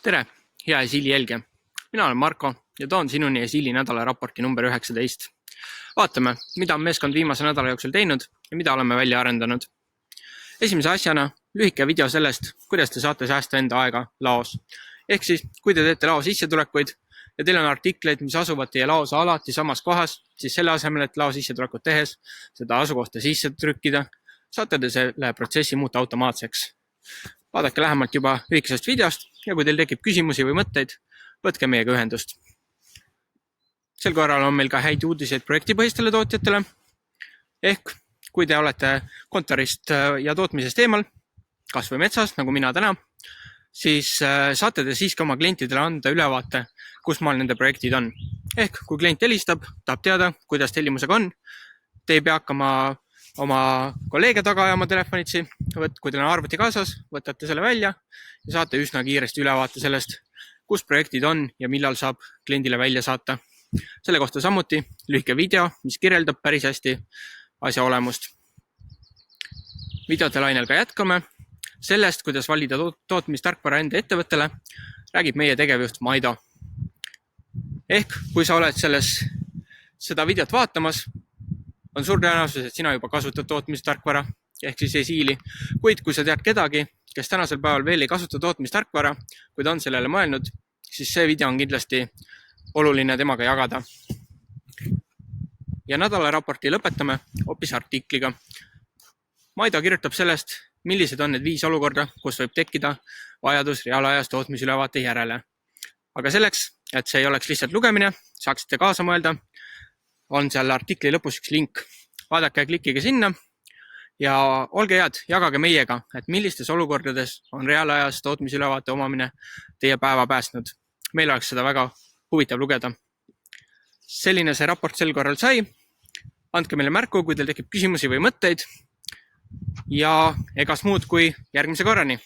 Tere, hea Esili jälgija! Mina olen Marko ja toon sinuni Esili nädala raporti number 19. Vaatame, mida on meeskond viimase nädala jooksul teinud ja mida oleme välja arendanud. Esimese asjana lühike video sellest, kuidas te saate säästa enda aega laos. Ehk siis, kui te teete lao sissetulekuid ja teil on artikleid, mis asuvad teie laos alati samas kohas, siis selle asemel, et lao sissetulekut tehes seda asukohta sisse trükkida, saate te selle protsessi muuta automaatseks. Vaadake lähemalt juba lühikesest videost ja kui teil tekib küsimusi või mõtteid, võtke meiega ühendust. Sel korral on meil ka häid uudiseid projektipõhistele tootjatele. Ehk kui te olete kontorist ja tootmisest eemal, kas või metsas, nagu mina täna, siis saate te siiski oma klientidele anda ülevaate, kus maal nende projektid on. Ehk kui klient helistab, tahab teada, kuidas tellimusega on, te ei pea hakkama oma kolleege taga ajama telefonitsi, kui teil on arvuti kaasas, võtate selle välja ja saate üsna kiiresti ülevaate sellest, kus projektid on ja millal saab kliendile välja saata. Selle kohta samuti lühike video, mis kirjeldab päris hästi asja olemust. Videote lainel ka jätkame. Sellest, kuidas valida tootmistarkvara enda ettevõttele, räägib meie tegevjuht Maido. Ehk kui sa oled seda videot vaatamas, on suur tõenäosus, et sina juba kasutad tootmistarkvara, ehk siis Esili. Kuid kui sa tead kedagi, kes tänasel päeval veel ei kasuta tootmistarkvara, kui ta on sellele mõelnud, siis see video on kindlasti oluline temaga jagada. Ja nädala raporti lõpetame hoopis artikliga. Maido kirjutab sellest, millised on need 5 olukorda, kus võib tekkida vajadus reaalajas tootmisülevaate järele. Aga selleks, et see ei oleks lihtsalt lugemine, saaksite kaasa mõelda, on seal artikli lõpus üks link. Vaadake ja klikkige sinna ja olge head, jagage meiega, et millistes olukordades on reaalajas tootmisülevaate omamine teie päeva päästnud. Meil oleks seda väga huvitav lugeda. Selline see raport sel korral sai. Andke meile märku, kui teil tekib küsimusi või mõtteid ja egas muud kui järgmise korrani.